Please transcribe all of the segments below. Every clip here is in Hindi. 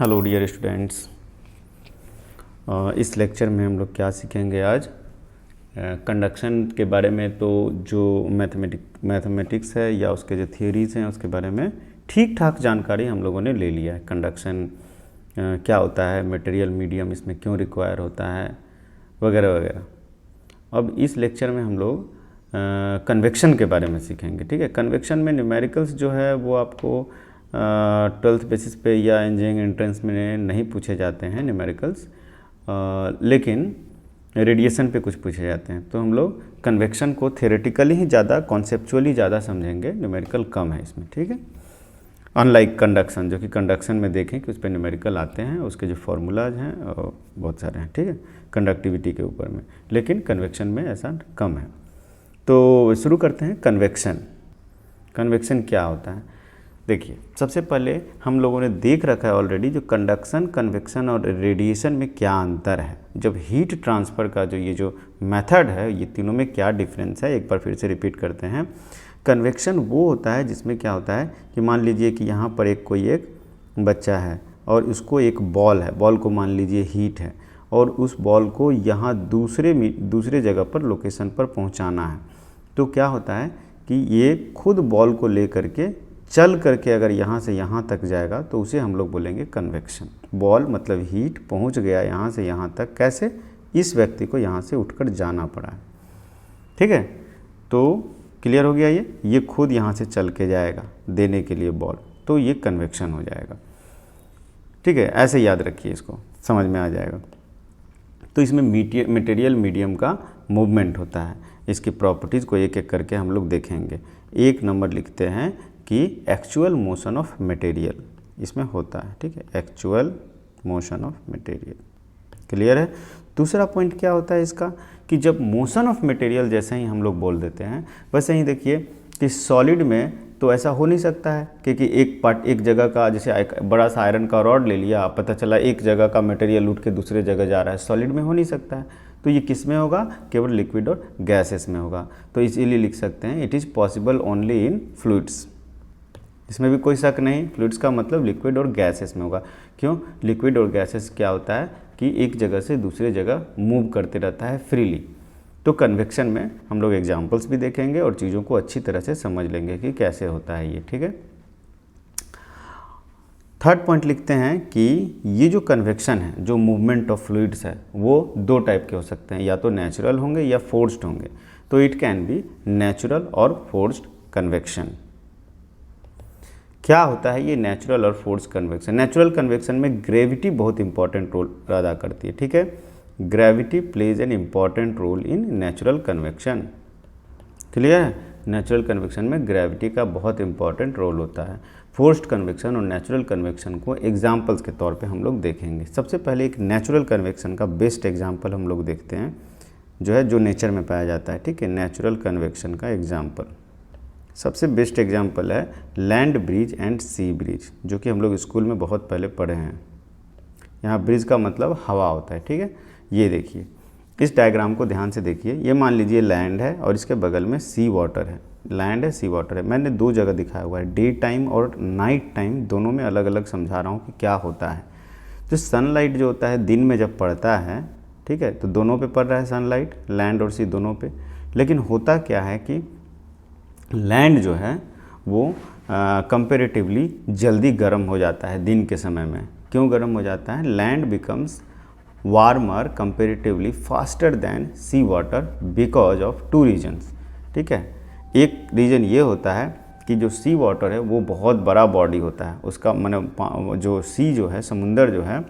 Hello dear students. इस लेक्चर में हम लोग क्या सीखेंगे आज कंडक्शन के बारे में। तो जो मैथमेटिक्स है या उसके जो थियरीज़ हैं उसके बारे में ठीक ठाक जानकारी हम लोगों ने ले लिया है। कंडक्शन क्या होता है, मटेरियल मीडियम इसमें क्यों रिक्वायर होता है, वगैरह वगैरह। अब इस लेक्चर में हम लोग कन्वेक्शन के बारे में सीखेंगे। ठीक है, कन्वेक्शन में न्यूमेरिकल्स जो है वो आपको 12th बेसिस पे या इंजीनियरिंग एंट्रेंस में नहीं पूछे जाते हैं न्यूमेरिकल्स, लेकिन रेडिएशन पे कुछ पूछे जाते हैं। तो हम लोग कन्वेक्शन को थ्योरेटिकली ही ज़्यादा, कॉन्सेप्चुअली ज़्यादा समझेंगे, न्यूमेरिकल कम है इसमें। ठीक है, अनलाइक कंडक्शन, जो कि कंडक्शन में देखें कि उस पर न्यूमेरिकल आते हैं, उसके जो फार्मूलाज हैं बहुत सारे हैं। ठीक है, कंडक्टिविटी के ऊपर में, लेकिन कन्वेक्शन में ऐसा कम है। तो शुरू करते हैं। कन्वेक्शन क्या होता है? देखिए, सबसे पहले हम लोगों ने देख रखा है ऑलरेडी जो कंडक्शन, कन्वेक्शन और रेडिएशन में क्या अंतर है। जब हीट ट्रांसफ़र का जो मेथड है, ये तीनों में क्या डिफरेंस है, एक बार फिर से रिपीट करते हैं। कन्वेक्शन वो होता है जिसमें क्या होता है कि मान लीजिए कि यहाँ पर कोई एक बच्चा है और उसको एक बॉल है, बॉल को मान लीजिए हीट है, और उस बॉल को यहाँ दूसरे जगह पर, लोकेशन पर पहुँचाना है। तो क्या होता है कि ये खुद बॉल को ले करके चल करके अगर यहाँ से यहाँ तक जाएगा तो उसे हम लोग बोलेंगे कन्वेक्शन। बॉल मतलब हीट पहुँच गया यहाँ से यहाँ तक, कैसे? इस व्यक्ति को यहाँ से उठकर जाना पड़ा है। ठीक है, तो क्लियर हो गया। ये खुद यहाँ से चल के जाएगा देने के लिए बॉल, तो ये कन्वेक्शन हो जाएगा। ठीक है, ऐसे याद रखिए, इसको समझ में आ जाएगा। तो इसमें मटेरियल मीडियम का मूवमेंट होता है। इसकी प्रॉपर्टीज़ को एक एक करके हम लोग देखेंगे। एक नंबर लिखते हैं कि एक्चुअल मोशन ऑफ मटेरियल इसमें होता है। ठीक है, actual motion of material, clear है। दूसरा पॉइंट क्या होता है इसका कि जब मोशन ऑफ मटेरियल जैसे ही हम लोग बोल देते हैं, वैसे ही देखिए कि सॉलिड में तो ऐसा हो नहीं सकता है, क्योंकि एक जगह का, जैसे एक बड़ा सा आयरन का रॉड ले लिया, पता चला एक जगह का मटेरियल उठ के दूसरे जगह जा रहा है, सॉलिड में हो नहीं सकता है। तो ये किस में होगा? केवल लिक्विड और गैसेस में होगा। तो इसीलिए लिख सकते हैं it is possible only in fluids. इसमें भी कोई शक नहीं, फ्लूइड्स का मतलब लिक्विड और गैसेस में होगा। क्यों? लिक्विड और गैसेस क्या होता है कि एक जगह से दूसरे जगह मूव करते रहता है फ्रीली। तो कन्वेक्शन में हम लोग एग्जांपल्स भी देखेंगे और चीज़ों को अच्छी तरह से समझ लेंगे कि कैसे होता है ये। ठीक है, थर्ड पॉइंट लिखते हैं कि ये जो कन्वेक्शन है, जो मूवमेंट ऑफ फ्लूइड्स है, वो दो टाइप के हो सकते हैं, या तो नेचुरल होंगे या फोर्स्ड होंगे। तो इट कैन बी नेचुरल और फोर्स्ड कन्वेक्शन। क्या होता है ये नेचुरल और फोर्स कन्वेक्शन? नेचुरल कन्वेक्शन में ग्रेविटी बहुत इंपॉर्टेंट रोल अदा करती है। ठीक है, gravity plays an important role in natural convection. Clear है, नेचुरल कन्वेक्शन में ग्रेविटी का बहुत इंपॉर्टेंट रोल होता है। फोर्स्ड कन्वेक्शन और नेचुरल कन्वेक्शन को एग्जाम्पल्स के तौर पे हम लोग देखेंगे। सबसे पहले एक नेचुरल कन्वेक्शन का बेस्ट एग्जाम्पल हम लोग देखते हैं, जो नेचर में पाया जाता है। ठीक है, नेचुरल कन्वेक्शन का एग्जाम्पल, सबसे बेस्ट एग्जाम्पल है land breeze and sea breeze, जो कि हम लोग स्कूल में बहुत पहले पढ़े हैं। यहाँ ब्रिज का मतलब हवा होता है। ठीक है, ये देखिए, इस डायग्राम को ध्यान से देखिए। ये मान लीजिए लैंड है और इसके बगल में सी वाटर है। लैंड है, सी वाटर है। मैंने दो जगह दिखाया हुआ है, डे टाइम और नाइट टाइम, दोनों में अलग अलग समझा रहा हूँ कि क्या होता है। तो सनलाइट जो होता है दिन में जब पड़ता है, ठीक है, तो दोनों पे पड़ रहा है सनलाइट, लैंड और सी दोनों पे। लेकिन होता क्या है कि लैंड जो है वो कंपेरेटिवली जल्दी गर्म हो जाता है दिन के समय में। क्यों गर्म हो जाता है? Land becomes warmer comparatively faster than sea water because of two reasons. ठीक है, एक रीज़न ये होता है कि जो सी वाटर है वो बहुत बड़ा बॉडी होता है, उसका माने जो सी जो है, समुंदर जो है,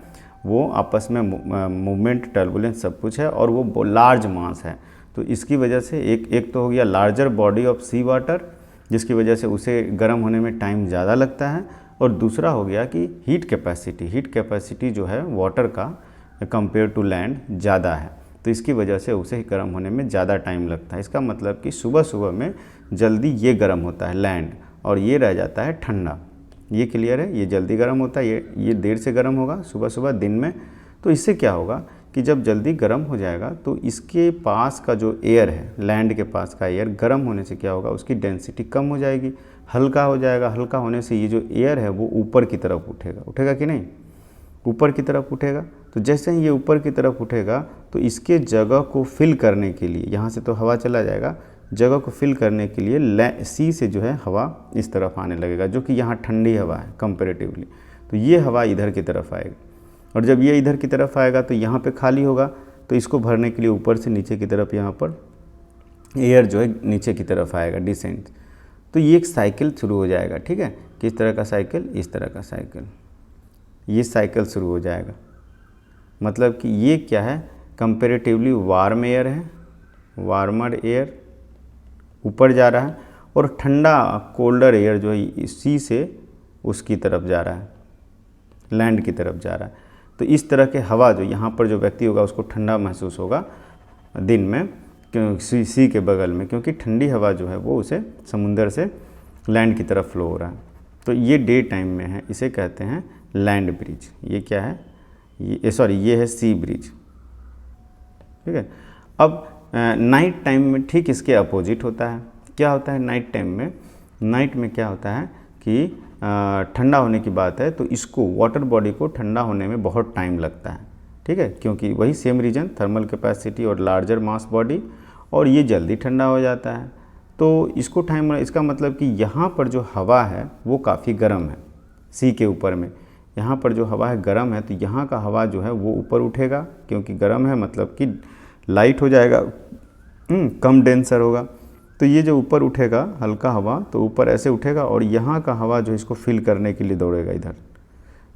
वो आपस में मूवमेंट, टर्बुलेंस सब कुछ है, और वो लार्ज मास है। तो इसकी वजह से एक तो हो गया larger body of sea water, जिसकी वजह से उसे गर्म होने में टाइम ज़्यादा लगता है। और दूसरा हो गया कि हीट कैपेसिटी जो है वाटर का कंपेयर टू लैंड ज़्यादा है, तो इसकी वजह से उसे गर्म होने में ज़्यादा टाइम लगता है। इसका मतलब कि सुबह सुबह में जल्दी ये गर्म होता है लैंड, और ये रह जाता है ठंडा। ये क्लियर है, ये जल्दी गर्म होता है, ये देर से गर्म होगा सुबह सुबह दिन में। तो इससे क्या होगा कि जब जल्दी गर्म हो जाएगा तो इसके पास का जो एयर है, लैंड के पास का एयर, गर्म होने से क्या होगा, उसकी डेंसिटी कम हो जाएगी, हल्का हो जाएगा। हल्का होने से ये जो एयर है वो ऊपर की तरफ उठेगा कि नहीं? ऊपर की तरफ उठेगा। तो जैसे ही ये ऊपर की तरफ उठेगा तो इसके जगह को फिल करने के लिए, यहाँ से तो हवा चला जाएगा, जगह को फिल करने के लिए सी से जो है हवा इस तरफ आने लगेगा, जो कि यहाँ ठंडी हवा है कंपैरेटिवली। तो ये हवा इधर की तरफ आएगी, और जब ये इधर की तरफ आएगा तो यहाँ पे खाली होगा, तो इसको भरने के लिए ऊपर से नीचे की तरफ यहाँ पर एयर जो है नीचे की तरफ आएगा, डिसेंट। तो ये एक साइकिल शुरू हो जाएगा। ठीक है, किस तरह का साइकिल, इस तरह का साइकिल, ये साइकिल शुरू हो जाएगा। मतलब कि ये क्या है, कंपैरेटिवली वार्म एयर है, वार्मर एयर ऊपर जा रहा है, और ठंडा कोल्डर एयर जो है सी से उसकी तरफ जा रहा है, लैंड की तरफ जा रहा है। तो इस तरह के हवा जो यहाँ पर जो व्यक्ति होगा उसको ठंडा महसूस होगा दिन में, क्यों सी के बगल में, क्योंकि ठंडी हवा जो है वो उसे समुंदर से लैंड की तरफ फ्लो हो रहा है। तो ये डे टाइम में है, इसे कहते हैं लैंड ब्रिज। ये क्या है, ये है सी ब्रिज। ठीक है। अब नाइट टाइम में ठीक इसके अपोजिट होता है। क्या होता है नाइट टाइम में, नाइट में क्या होता है कि ठंडा होने की बात है तो इसको, वाटर बॉडी को ठंडा होने में बहुत टाइम लगता है। ठीक है, क्योंकि वही सेम रीजन, थर्मल कैपेसिटी और लार्जर मास बॉडी, और ये जल्दी ठंडा हो जाता है। तो इसको टाइम, इसका मतलब कि यहाँ पर जो हवा है वो काफ़ी गर्म है, सी के ऊपर में यहाँ पर जो हवा है गर्म है, तो यहाँ का हवा जो है वो ऊपर उठेगा, क्योंकि गर्म है मतलब कि लाइट हो जाएगा, कम डेंसर होगा। तो ये जो ऊपर उठेगा हल्का हवा, तो ऊपर ऐसे उठेगा और यहाँ का हवा जो इसको फिल करने के लिए दौड़ेगा इधर।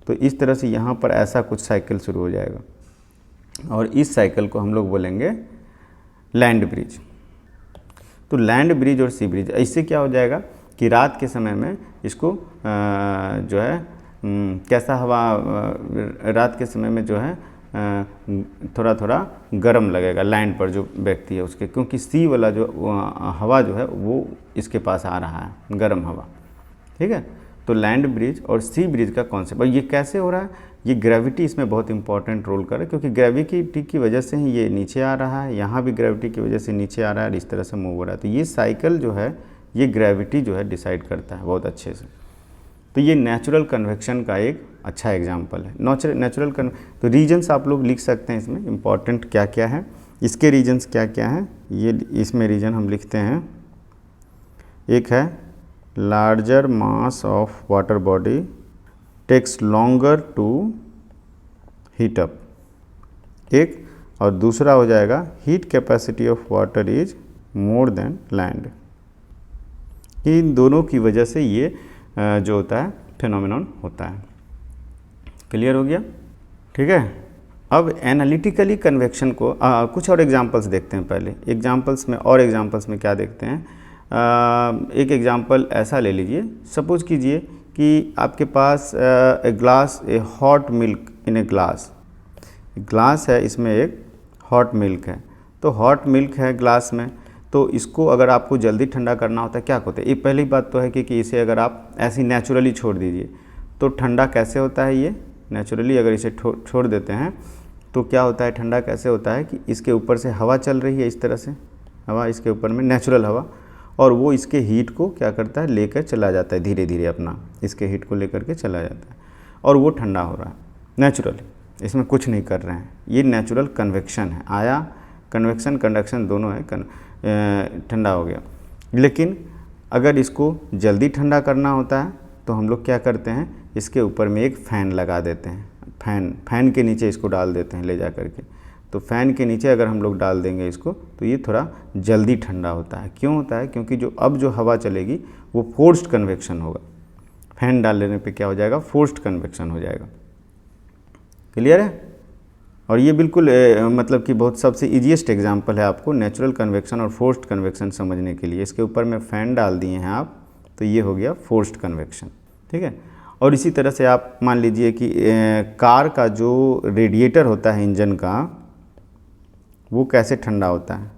तो इस तरह से यहाँ पर ऐसा कुछ साइकिल शुरू हो जाएगा, और इस साइकिल को हम लोग बोलेंगे लैंड ब्रिज। तो लैंड ब्रिज और सी ब्रिज, इससे क्या हो जाएगा कि रात के समय में इसको जो है कैसा हवा, रात के समय में जो है थोड़ा थोड़ा गर्म लगेगा लैंड पर जो व्यक्ति है उसके, क्योंकि सी वाला जो हवा जो है वो इसके पास आ रहा है, गर्म हवा। ठीक है, तो लैंड ब्रिज और सी ब्रिज का कॉन्सेप्ट, और ये कैसे हो रहा है, ये ग्रेविटी इसमें बहुत इंपॉर्टेंट रोल कर रहा है, क्योंकि ग्रेविटी की वजह से ही ये नीचे आ रहा है, यहाँ भी ग्रेविटी की वजह से नीचे आ रहा है, इस तरह से मूव हो रहा है। तो ये साइकिल जो है ये ग्रेविटी जो है डिसाइड करता है बहुत अच्छे से। तो ये नेचुरल कन्वेक्शन का एक अच्छा एग्जाम्पल है। नेचुरल तो रीजन्स आप लोग लिख सकते हैं इसमें, इम्पॉर्टेंट क्या क्या है, इसके रीजन्स क्या क्या हैं, ये इसमें रीजन हम लिखते हैं। एक है larger mass of water body takes longer to heat up, एक, और दूसरा हो जाएगा heat capacity of water is more than land. इन दोनों की वजह से ये जो होता है फिनोमेनन होता है। क्लियर हो गया? ठीक है। अब एनालिटिकली कन्वेक्शन को कुछ और एग्जांपल्स देखते हैं। पहले एग्जांपल्स में क्या देखते हैं, एक एग्जांपल ऐसा ले लीजिए, सपोज कीजिए कि आपके पास a hot milk in a glass है, इसमें एक हॉट मिल्क है। तो हॉट मिल्क है ग्लास में, तो इसको अगर आपको जल्दी ठंडा करना होता है क्या होता है, ये पहली बात तो है कि इसे अगर आप ऐसे नेचुरली छोड़ दीजिए तो ठंडा कैसे होता है। ये नेचुरली अगर इसे छोड़ देते हैं तो क्या होता है, ठंडा कैसे होता है कि इसके ऊपर से हवा चल रही है, इस तरह से हवा इसके ऊपर में, नेचुरल हवा, और वो इसके हीट को क्या करता है, लेकर चला जाता है, धीरे धीरे अपना इसके हीट को लेकर के चला जाता है, और वो ठंडा हो रहा है नेचुरली, इसमें कुछ नहीं कर रहे हैं। ये नेचुरल कन्वेक्शन है, आया कन्वेक्शन कंडक्शन दोनों है, ठंडा हो गया। लेकिन अगर इसको जल्दी ठंडा करना होता है तो हम लोग क्या करते हैं, इसके ऊपर में एक फ़ैन लगा देते हैं, फ़ैन के नीचे इसको डाल देते हैं ले जा करके। तो फ़ैन के नीचे अगर हम लोग डाल देंगे इसको तो ये थोड़ा जल्दी ठंडा होता है। क्यों होता है, क्योंकि जो हवा चलेगी वो फोर्स्ड कन्वेक्शन होगा। फ़ैन डाल लेने पे क्या हो जाएगा, फोर्स्ड कन्वेक्शन हो जाएगा। क्लियर है? और ये बिल्कुल मतलब कि बहुत सबसे ईजीएस्ट एग्जांपल है आपको नेचुरल कन्वेक्शन और फोर्स्ड कन्वेक्शन समझने के लिए। इसके ऊपर में फ़ैन डाल दिए हैं आप, तो ये हो गया फोर्स्ड कन्वेक्शन। ठीक है। और इसी तरह से आप मान लीजिए कि कार का जो रेडिएटर होता है इंजन का, वो कैसे ठंडा होता है।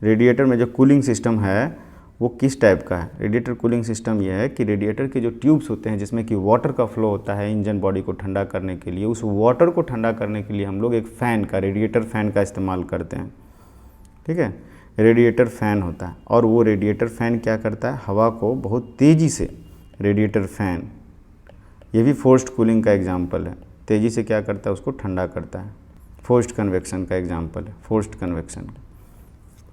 रेडिएटर में जो कूलिंग सिस्टम है वो किस टाइप का है। रेडिएटर कूलिंग सिस्टम ये है कि रेडिएटर के जो ट्यूब्स होते हैं जिसमें कि वाटर का फ्लो होता है इंजन बॉडी को ठंडा करने के लिए, उस वाटर को ठंडा करने के लिए हम लोग एक फ़ैन का, रेडिएटर फ़ैन का इस्तेमाल करते हैं। ठीक है, रेडिएटर फ़ैन होता है, और वो रेडिएटर फ़ैन क्या करता है, हवा को बहुत तेज़ी से, रेडिएटर फ़ैन, ये भी फोर्स्ड कूलिंग का एग्जाम्पल है, तेज़ी से क्या करता है, उसको ठंडा करता है। फोर्स्ड कन्वेक्शन का एग्जाम्पल है, फोर्स्ड कन्वेक्शन।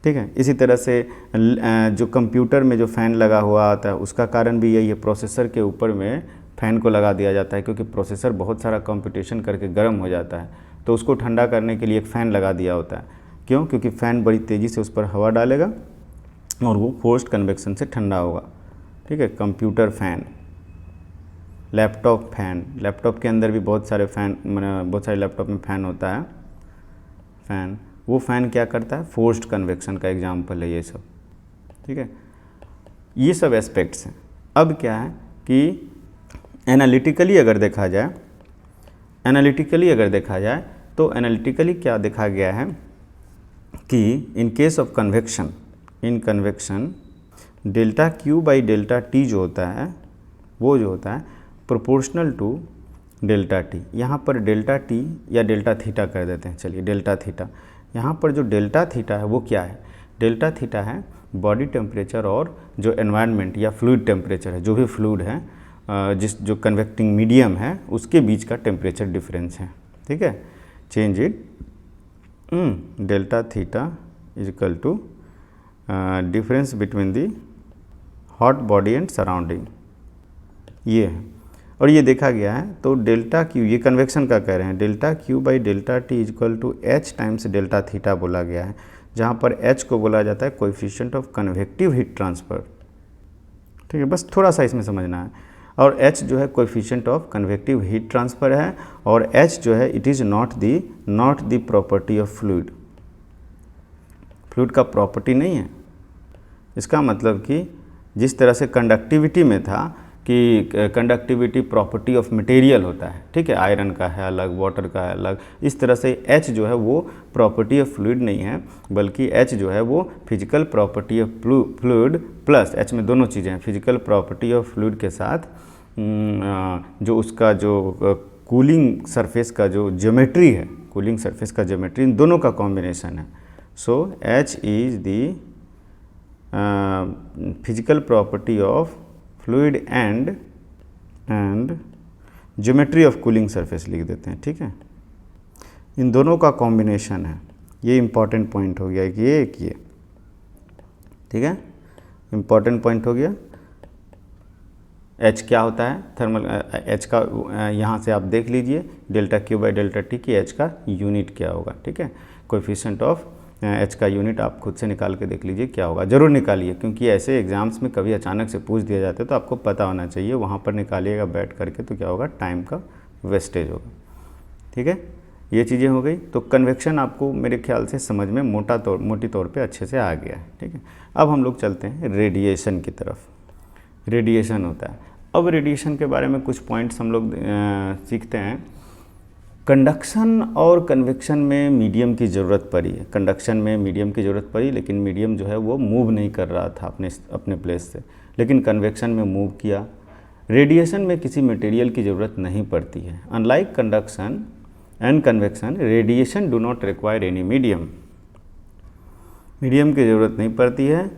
ठीक है, इसी तरह से जो कंप्यूटर में जो फ़ैन लगा हुआ आता है उसका कारण भी यही है, प्रोसेसर के ऊपर में फ़ैन को लगा दिया जाता है, क्योंकि प्रोसेसर बहुत सारा कंप्यूटेशन करके गर्म हो जाता है, तो उसको ठंडा करने के लिए एक फ़ैन लगा दिया होता है। क्यों? क्योंकि फ़ैन बड़ी तेज़ी से उस पर हवा डालेगा और वो फोर्स्ड कन्वेक्शन से ठंडा होगा। ठीक है, computer fan, laptop fan, laptop के अंदर भी बहुत सारे फ़ैन, बहुत सारे लैपटॉप में फ़ैन होता है, फ़ैन, वो फ़ैन क्या करता है, फोर्स्ड कन्वेक्शन का एग्जाम्पल है ये सब। ठीक है, ये सब एस्पेक्ट्स हैं। अब क्या है कि एनालिटिकली अगर देखा जाए, तो एनालिटिकली क्या देखा गया है कि in case of convection, in convection delta Q by delta T जो होता है, वो जो होता है प्रोपोर्शनल टू डेल्टा टी। यहाँ पर डेल्टा टी या डेल्टा थीटा कर देते हैं, चलिए डेल्टा थीटा। यहाँ पर जो डेल्टा थीटा है वो क्या है, डेल्टा थीटा है बॉडी टेम्परेचर और जो एनवायरनमेंट या फ्लूइड टेम्परेचर है, जो भी फ्लूइड है, जो कन्वेक्टिंग मीडियम है उसके बीच का टेम्परेचर डिफरेंस है। ठीक है, change it delta theta is equal to difference between the hot body and surrounding, ये है। और ये देखा गया है, तो डेल्टा क्यू, ये कन्वेक्शन का कह रहे हैं, delta Q by delta T is equal to H times delta theta बोला गया है, जहाँ पर एच को बोला जाता है coefficient of convective heat transfer. ठीक है, बस थोड़ा सा इसमें समझना है। और एच जो है coefficient of convective heat transfer है, और एच जो है it is not the property of fluid, fluid का प्रॉपर्टी नहीं है। इसका मतलब कि जिस तरह से कंडक्टिविटी में था कि कंडक्टिविटी प्रॉपर्टी ऑफ मटेरियल होता है, ठीक है, आयरन का है अलग, वाटर का है अलग, इस तरह से एच जो है वो प्रॉपर्टी ऑफ फ्लूइड नहीं है, बल्कि एच जो है वो physical property of fluid plus, H में दोनों चीज़ें हैं, फिजिकल प्रॉपर्टी ऑफ फ्लूइड के साथ जो उसका जो कूलिंग सरफेस का जो ज्योमेट्री है, कूलिंग सरफेस का ज्योमेट्री, इन दोनों का कॉम्बिनेशन है। So H is the physical property of fluid and geometry of cooling surface लिख देते हैं। ठीक है, इन दोनों का कॉम्बिनेशन है, ये इम्पॉर्टेंट पॉइंट हो गया कि ये एक ये, ठीक है, इम्पॉर्टेंट पॉइंट हो गया। एच क्या होता है, थर्मल एच का, यहाँ से आप देख लीजिए delta Q by delta T की एच का यूनिट क्या होगा। ठीक है, कोएफिशिएंट ऑफ एच का यूनिट आप खुद से निकाल के देख लीजिए क्या होगा, ज़रूर निकालिए, क्योंकि ऐसे एग्जाम्स में कभी अचानक से पूछ दिया जाता है तो आपको पता होना चाहिए, वहाँ पर निकालिएगा बैठ करके तो क्या होगा, टाइम का वेस्टेज होगा। ठीक है, ये चीज़ें हो गई। तो कन्वेक्शन आपको मेरे ख्याल से समझ में मोटी तौर पे अच्छे से आ गया है। ठीक है, अब हम लोग चलते हैं रेडिएशन की तरफ। रेडिएशन होता है, अब रेडिएशन के बारे में कुछ पॉइंट्स हम लोग सीखते हैं। कंडक्शन और कन्वेक्शन में मीडियम की ज़रूरत पड़ी है, कंडक्शन में मीडियम की ज़रूरत पड़ी, लेकिन मीडियम जो है वो मूव नहीं कर रहा था अपने प्लेस से, लेकिन कन्वेक्शन में मूव किया। रेडिएशन में किसी मटेरियल की ज़रूरत नहीं पड़ती है। Unlike conduction and convection, radiation do not require any medium, medium की ज़रूरत नहीं पड़ती है।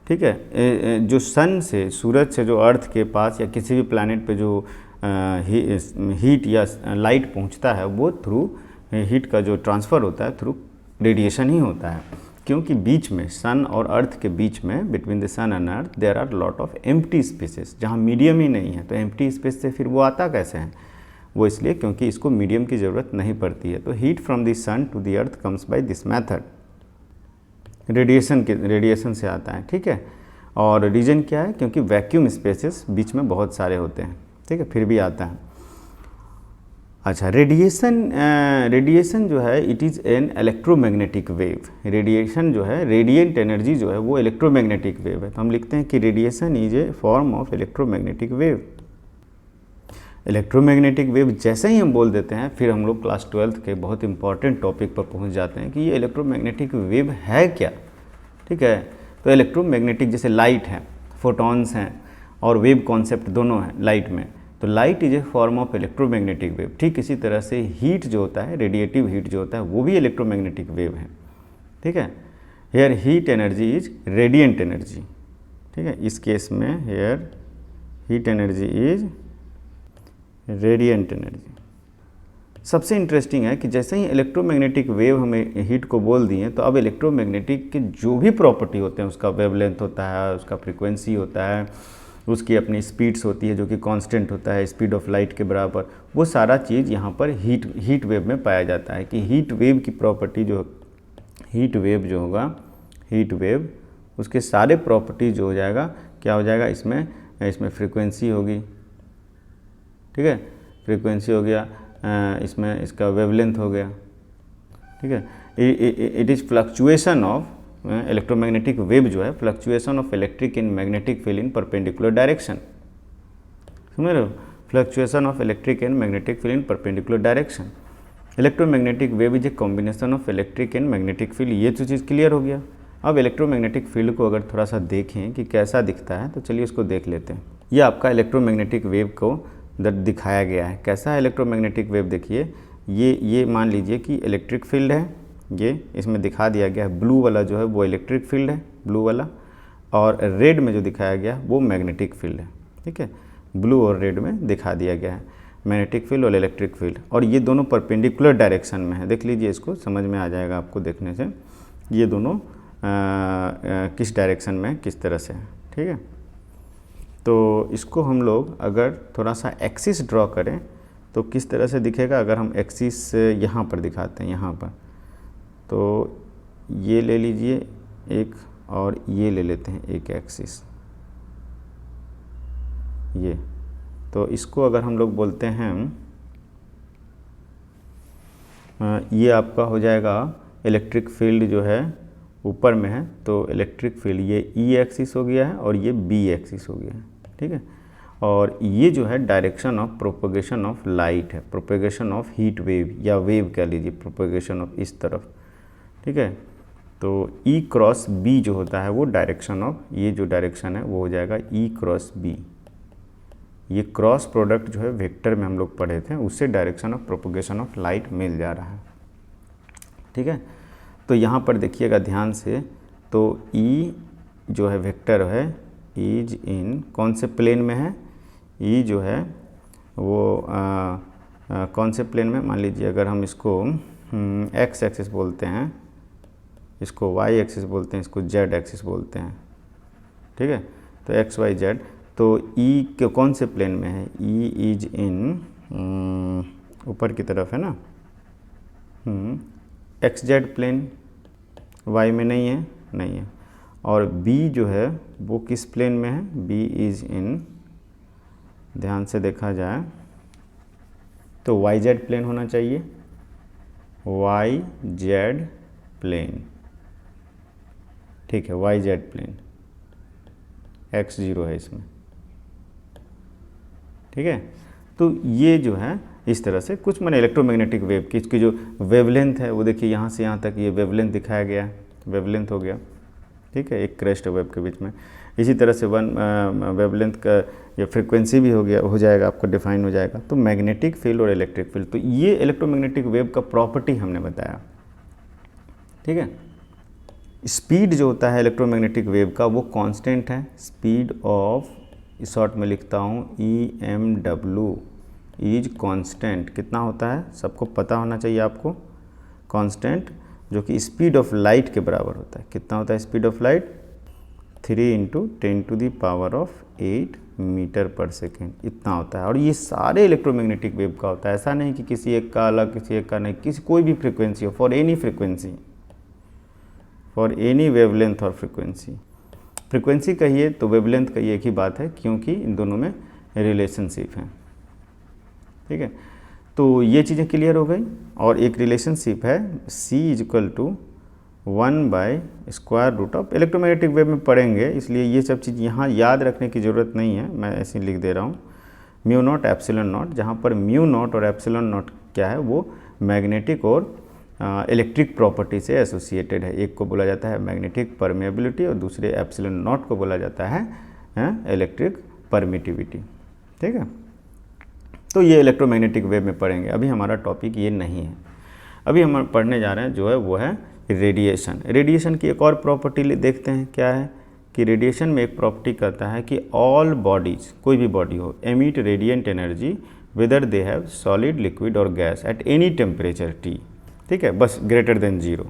ठीक है, जो सन से, सूरज से जो अर्थ के पास या किसी भी प्लैनेट पे जो हीट या लाइट पहुंचता है, वो थ्रू हीट का जो ट्रांसफ़र होता है थ्रू रेडिएशन ही होता है, क्योंकि बीच में सन और अर्थ के बीच में, between the sun and earth there are lot of empty spaces, जहाँ मीडियम ही नहीं है, तो एम्प्टी स्पेस से फिर वो आता कैसे है, वो इसलिए क्योंकि इसको मीडियम की ज़रूरत नहीं पड़ती है। तो heat from the sun to the earth comes by this method, radiation से आता है। ठीक है, और रीज़न क्या है, क्योंकि वैक्यूम स्पेसेस बीच में बहुत सारे होते हैं। ठीक है, फिर भी आता है। अच्छा, रेडिएशन जो है it is an electromagnetic wave. Radiation जो है, रेडिएंट एनर्जी जो है वो इलेक्ट्रोमैग्नेटिक वेव है। तो हम लिखते हैं कि radiation is a form of electromagnetic wave. Electromagnetic wave जैसे ही हम बोल देते हैं, फिर हम लोग क्लास 12th के बहुत इंपॉर्टेंट टॉपिक पर पहुंच जाते हैं कि ये इलेक्ट्रोमैग्नेटिक वेव है क्या। ठीक है, तो इलेक्ट्रोमैग्नेटिक जैसे लाइट है, फोटॉन्स हैं, और वेव कॉन्सेप्ट दोनों हैं लाइट में, तो light is a form of electromagnetic wave. ठीक इसी तरह से हीट जो होता है, रेडिएटिव हीट जो होता है, वो भी इलेक्ट्रोमैग्नेटिक वेव है। ठीक है, here heat energy is radiant energy. ठीक है, इस केस में here heat energy is radiant energy. सबसे इंटरेस्टिंग है कि जैसे ही इलेक्ट्रोमैग्नेटिक वेव हमें हीट को बोल दिए, तो अब इलेक्ट्रोमैग्नेटिक के जो भी प्रॉपर्टी होते हैं, उसका वेवलेंथ होता है, उसका फ्रीक्वेंसी होता है, उसकी अपनी स्पीड्स होती है जो कि कांस्टेंट होता है, स्पीड ऑफ लाइट के बराबर, वो सारा चीज़ यहाँ पर हीट वेव में पाया जाता है। कि हीट वेव की प्रॉपर्टी जो हीट वेव जो होगा, हीट वेव उसके सारे प्रॉपर्टी जो हो जाएगा, क्या हो जाएगा, इसमें फ्रीक्वेंसी होगी, ठीक है, फ्रीक्वेंसी हो गया, इसमें इसका वेवलेंथ हो गया, ठीक है। It is fluctuation of electromagnetic wave जो है, fluctuation of electric in magnetic field in perpendicular direction, समझ रहे हो, fluctuation of electric and magnetic field in perpendicular direction. Electromagnetic wave is a combination of electric and magnetic field, ये तो चीज़ क्लियर हो गया। अब इलेक्ट्रोमैग्नेटिक फील्ड को अगर थोड़ा सा देखें कि कैसा दिखता है, तो चलिए उसको देख लेते हैं। ये आपका इलेक्ट्रोमैग्नेटिक वेव को दिखाया गया है। कैसा है इलेक्ट्रोमैग्नेटिक वेव, देखिए ये मान लीजिए कि इलेक्ट्रिक फील्ड है, ये इसमें दिखा दिया गया है। ब्लू वाला जो है वो इलेक्ट्रिक फील्ड है, ब्लू वाला, और रेड में जो दिखाया गया है वो मैग्नेटिक फील्ड है, ठीक है। ब्लू और रेड में दिखा दिया गया है मैग्नेटिक फील्ड और इलेक्ट्रिक फील्ड, और ये दोनों परपेंडिकुलर डायरेक्शन में है। देख लीजिए, इसको समझ में आ जाएगा आपको देखने से, ये दोनों किस डायरेक्शन में किस तरह से है, ठीक है। तो इसको हम लोग अगर थोड़ा सा एक्सिस ड्रॉ करें तो किस तरह से दिखेगा, अगर हम एक्सिस यहाँ पर दिखाते हैं, यहाँ पर, तो ये ले लीजिए एक, और ये ले लेते हैं एक एक्सिस, ये, तो इसको अगर हम लोग बोलते हैं, ये आपका हो जाएगा इलेक्ट्रिक फील्ड जो है ऊपर में है, तो इलेक्ट्रिक फील्ड ये ई एक्सिस हो गया है और ये बी एक्सिस हो गया है, ठीक है। और ये जो है direction of propagation of light है, प्रोपगेशन ऑफ हीट वेव या वेव कह लीजिए, प्रोपगेशन ऑफ इस तरफ, ठीक है। तो ई क्रॉस बी जो होता है वो डायरेक्शन ऑफ, ये जो डायरेक्शन है वो हो जाएगा ई क्रॉस बी। ये क्रॉस प्रोडक्ट जो है वेक्टर में हम लोग पढ़े थे, उससे direction of propagation of light मिल जा रहा है, ठीक है। तो यहाँ पर देखिएगा ध्यान से, तो ई जो है वेक्टर है, इज इन कौन से प्लेन में है, ई जो है वो कौन से प्लेन में, मान लीजिए अगर हम इसको एक्स एक्सिस बोलते हैं, इसको वाई एक्सिस बोलते हैं, इसको जेड एक्सिस बोलते हैं, ठीक है। तो एक्स वाई जेड, तो ई के कौन से प्लेन में है, ई इज इन ऊपर की तरफ है ना, एक्स जेड प्लेन, वाई में नहीं है, और बी जो है वो किस प्लेन में है, बी इज इन, ध्यान से देखा जाए तो वाई जेड प्लेन होना चाहिए, वाई जेड प्लेन, ठीक है, Y Z plane, X zero है इसमें, ठीक है। तो ये जो है इस तरह से कुछ मैंने इलेक्ट्रोमैग्नेटिक वेव की इसकी जो वेवलेंथ है वो देखिए, यहाँ से यहाँ तक ये वेवलेंथ दिखाया गया है, वेवलेंथ हो गया, ठीक है, एक क्रेस्ट वेव के बीच में। इसी तरह से वेवलेंथ का या फ्रीक्वेंसी भी हो जाएगा, आपको डिफाइन हो जाएगा। तो मैग्नेटिक फील्ड और इलेक्ट्रिक फील्ड, तो ये इलेक्ट्रोमैग्नेटिक वेव का प्रॉपर्टी हमने बताया, ठीक है। स्पीड जो होता है इलेक्ट्रोमैग्नेटिक वेव का वो कांस्टेंट है, स्पीड ऑफ, शॉर्ट में लिखता हूँ EMW इज कांस्टेंट, कितना होता है सबको पता होना चाहिए आपको, कांस्टेंट, जो कि स्पीड ऑफ लाइट के बराबर होता है। कितना होता है स्पीड ऑफ लाइट, 3 × 10⁸ मीटर पर सेकेंड, इतना होता है। और ये सारे इलेक्ट्रोमैग्नेटिक वेव का होता है, ऐसा नहीं कि किसी एक का अलग, किसी एक का नहीं, किसी कोई भी फ्रीक्वेंसी हो, for any frequency, for any wavelength और फ्रीक्वेंसी कहिए तो वेवलेंथ कहिए, एक ही बात है, क्योंकि इन दोनों में रिलेशनशिप है, ठीक है। तो ये चीज़ें क्लियर हो गई। और एक रिलेशनशिप है C = 1/√, इलेक्ट्रोमैग्नेटिक वेव में पढ़ेंगे, इसलिए ये सब चीज़ यहाँ याद रखने की ज़रूरत नहीं है, मैं ऐसे लिख दे रहा हूँ, μ0 ε0, जहाँ पर μ0 और ε0 क्या है, वो मैग्नेटिक और इलेक्ट्रिक प्रॉपर्टी से एसोसिएटेड है। एक को बोला जाता है मैग्नेटिक परमेबिलिटी और दूसरे ε0 को बोला जाता है इलेक्ट्रिक परमिटिविटी, ठीक है। तो ये इलेक्ट्रोमैग्नेटिक वेव में पढ़ेंगे, अभी हमारा टॉपिक ये नहीं है। अभी हम पढ़ने जा रहे हैं जो है वो है रेडिएशन। रेडिएशन की एक और प्रॉपर्टी देखते हैं, क्या है कि रेडिएशन में एक प्रॉपर्टी कहता है कि ऑल बॉडीज़, कोई भी बॉडी हो, emit radiant energy whether they have solid, liquid और gas at any temperature T। ठीक है, बस ग्रेटर देन 0।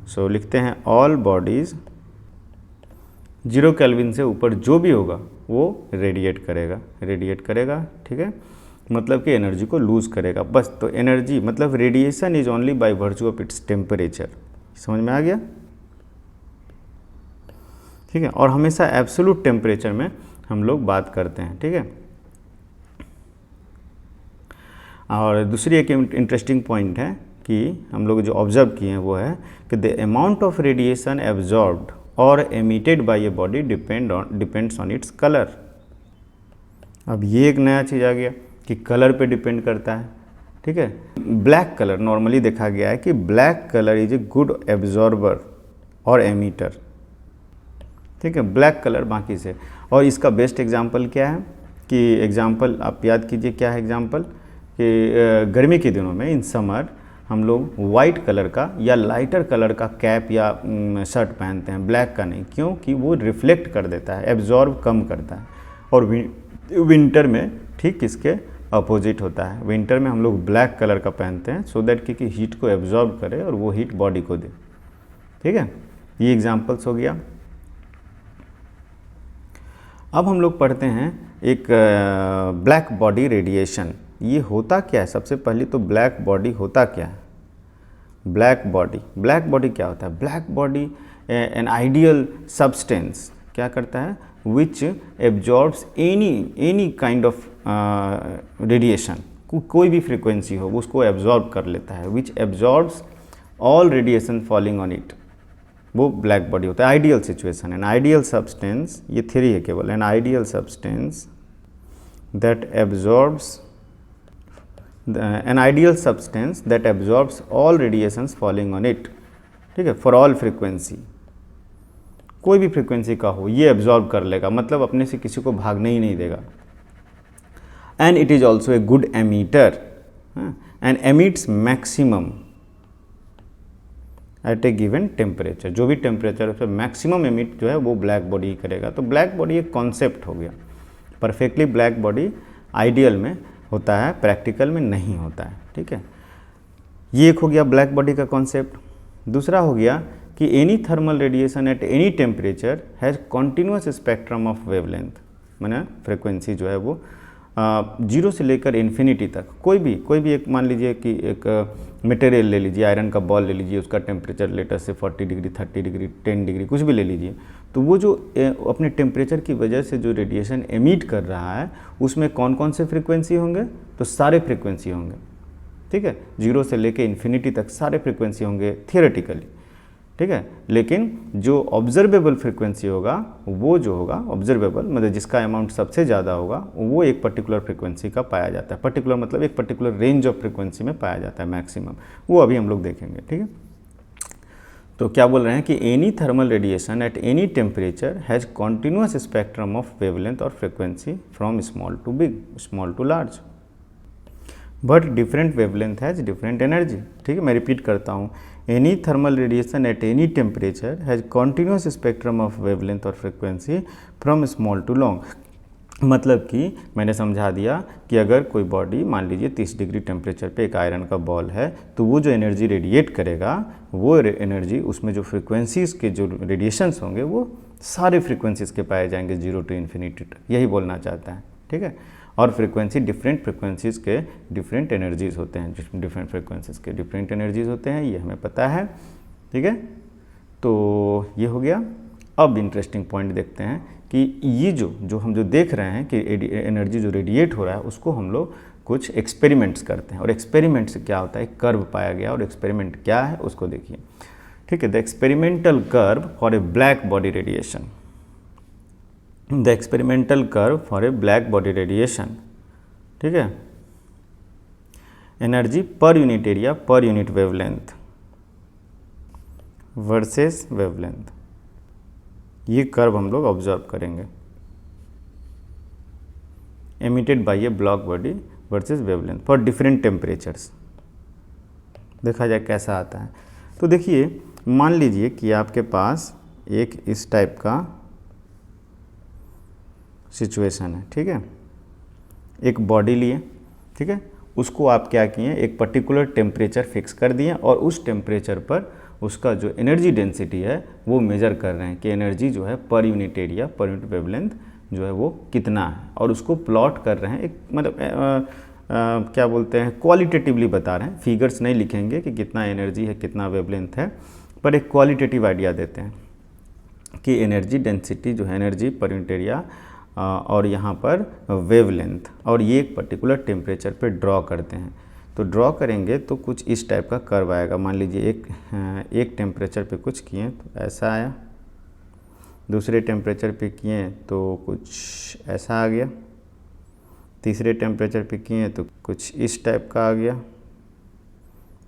सो लिखते हैं ऑल बॉडीज़ 0 केल्विन से ऊपर जो भी होगा वो रेडिएट करेगा। ठीक है, मतलब कि एनर्जी को लूज़ करेगा बस। तो एनर्जी मतलब radiation is only by virtue of its temperature. समझ में आ गया? ठीक है, और हमेशा एब्सोल्यूट टेम्परेचर में हम लोग बात करते हैं। ठीक है, और दूसरी एक इंटरेस्टिंग पॉइंट है कि हम लोग जो ऑब्जर्व किए हैं वो है कि the amount of radiation absorbed और emitted by a body depends on its colour. अब ये एक नया चीज़ आ गया कि कलर पे डिपेंड करता है। ठीक है, ब्लैक कलर नॉर्मली देखा गया है कि black colour is a good absorber और एमीटर। ठीक है, ब्लैक कलर बाकी से। और इसका बेस्ट एग्जांपल क्या है कि एग्जांपल आप याद कीजिए क्या है एग्जांपल कि गर्मी के दिनों में इन समर हम लोग वाइट कलर का या लाइटर कलर का कैप या शर्ट पहनते हैं, ब्लैक का नहीं। क्यों? कि वो रिफ्लेक्ट कर देता है, एब्जॉर्ब कम करता है। और विंटर में ठीक इसके अपोजिट होता है। विंटर में हम लोग ब्लैक कलर का पहनते हैं सो दैट कि हीट को एब्जॉर्ब करे और वो हीट बॉडी को दे। ठीक है, ये एग्जांपल्स हो गया। अब हम लोग पढ़ते हैं एक ब्लैक बॉडी रेडिएशन। ये होता क्या है? सबसे पहले तो ब्लैक बॉडी होता क्या है? ब्लैक बॉडी क्या होता है? Black body an ideal substance क्या करता है? Which absorbs any kind of radiation, कोई भी फ्रीक्वेंसी हो उसको एब्जॉर्ब कर लेता है। Which absorbs all radiation falling on it, वो ब्लैक बॉडी होता है। Ideal situation, an ideal substance, ये थ्योरी है केवल, an ideal substance that absorbs an ideal substance that absorbs all radiations falling on it। ठीक है, for all frequency, कोई भी फ्रीक्वेंसी का हो ये एब्जॉर्ब कर लेगा, मतलब अपने से किसी को भागने ही नहीं देगा। And it is also a good emitter and emits maximum at a given temperature. जो भी टेम्परेचर है उस पर मैक्सिमम एमिट जो है वो ब्लैक बॉडी ही करेगा। तो ब्लैक बॉडी एक कॉन्सेप्ट हो गया। परफेक्टली ब्लैक बॉडी आइडियल में होता है, प्रैक्टिकल में नहीं होता है। ठीक है, ये एक हो गया ब्लैक बॉडी का कॉन्सेप्ट। दूसरा हो गया कि any thermal radiation at any temperature has continuous spectrum of wavelength, माने फ्रिक्वेंसी जो है वो 0 से लेकर इन्फिनिटी तक। कोई भी एक मान लीजिए कि एक मटेरियल ले लीजिए, आयरन का बॉल ले लीजिए, उसका टेम्परेचर लेटर से 40 डिग्री, 30 डिग्री, 10 डिग्री कुछ भी ले लीजिए, तो वो जो अपने टेम्परेचर की वजह से जो रेडिएशन एमिट कर रहा है उसमें कौन कौन से फ्रीक्वेंसी होंगे? तो सारे फ्रीक्वेंसी होंगे। ठीक है, 0 से लेकर इन्फिनिटी तक सारे फ्रीक्वेंसी होंगे थियोरेटिकली। ठीक है, लेकिन जो ऑब्जर्वेबल फ्रीक्वेंसी होगा वो जो होगा ऑब्जर्वेबल मतलब जिसका अमाउंट सबसे ज़्यादा होगा वो एक पर्टिकुलर फ्रीक्वेंसी का पाया जाता है। पर्टिकुलर मतलब एक पर्टिकुलर रेंज ऑफ फ्रीक्वेंसी में पाया जाता है मैक्सिमम, वो अभी हम लोग देखेंगे। ठीक है, तो क्या बोल रहे हैं कि any thermal radiation at any temperature has continuous spectrum of wavelength और frequency from small to big, small to large, but different wavelength has different energy. ठीक है, मैं रिपीट करता हूँ, any thermal radiation at any temperature has continuous spectrum of wavelength और frequency from small to long. मतलब कि मैंने समझा दिया कि अगर कोई बॉडी मान लीजिए 30 डिग्री टेम्परेचर पे एक आयरन का बॉल है तो वो जो एनर्जी रेडिएट करेगा वो एनर्जी उसमें जो फ्रीक्वेंसीज़ के जो रेडिएशंस होंगे वो सारे फ्रीक्वेंसीज़ के पाए जाएंगे 0 टू इन्फिनिटी तक, यही बोलना चाहता है। ठीक है, और फ्रीक्वेंसी डिफरेंट फ्रीक्वेंसीज़ के डिफरेंट एनर्जीज़ होते हैं, डिफरेंट फ्रीक्वेंसीज़ के डिफरेंट एनर्जीज़ होते हैं, ये हमें पता है। ठीक है, तो ये हो गया। अब इंटरेस्टिंग पॉइंट देखते हैं कि ये जो हम देख रहे हैं कि एनर्जी जो रेडिएट हो रहा है उसको हम लोग कुछ एक्सपेरिमेंट्स करते हैं। और एक्सपेरिमेंट से क्या होता है, एक कर्व पाया गया और एक्सपेरिमेंट क्या है उसको देखिए। ठीक है, the experimental curve for a black body radiation, the experimental curve for a black body radiation. ठीक है, energy per unit area per unit wavelength versus wavelength, ये कर्व हम लोग ऑब्जर्व करेंगे। Emitted by a black body versus wavelength for different temperatures, देखा जाए कैसा आता है। तो देखिए मान लीजिए कि आपके पास एक इस टाइप का सिचुएशन है। ठीक है, एक बॉडी लिए ठीक है, उसको आप क्या किए, एक पर्टिकुलर टेम्परेचर फिक्स कर दिए और उस टेम्परेचर पर उसका जो एनर्जी डेंसिटी है वो मेज़र कर रहे हैं कि एनर्जी जो है per unit area per unit wavelength जो है वो कितना है, और उसको प्लॉट कर रहे हैं। एक मतलब क्या बोलते हैं, क्वालिटेटिवली बता रहे हैं, फिगर्स नहीं लिखेंगे कि कितना एनर्जी है कितना वेवलेंथ है, पर एक क्वालिटेटिव आइडिया देते हैं कि एनर्जी डेंसिटी जो है एनर्जी पर यूनिट एरिया और यहाँ पर वेवलेंथ, और ये एक पर्टिकुलर टेम्परेचर पे ड्रॉ करते हैं। तो ड्रॉ करेंगे तो कुछ इस टाइप का कर्व आएगा। मान लीजिए एक टेम्परेचर पे कुछ किए तो ऐसा आया, दूसरे टेम्परेचर पे किए तो कुछ ऐसा आ गया, तीसरे टेम्परेचर पे किए तो कुछ इस टाइप का आ गया,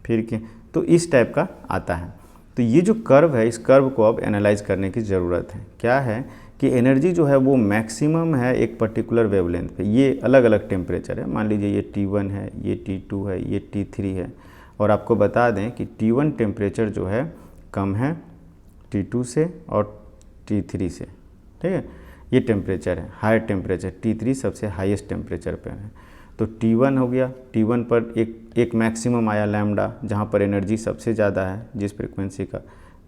फिर किए तो इस टाइप का आता है। तो ये जो कर्व है, इस कर्व को अब एनालाइज करने की ज़रूरत है। क्या है कि एनर्जी जो है वो मैक्सिमम है एक पर्टिकुलर वेवलेंथ पे। ये अलग अलग टेम्परेचर है, मान लीजिए ये T1 है, ये T2 है, ये T3 है, और आपको बता दें कि T1 टेम्परेचर जो है कम है T2 से और T3 से, ठीक है, ये टेम्परेचर है हायर टेम्परेचर। T3 सबसे हाईएस्ट टेम्परेचर पे है। तो T1 हो गया, T1 पर एक मैक्सिमम आया लैम्डा, जहाँ पर एनर्जी सबसे ज़्यादा है जिस फ्रिक्वेंसी का।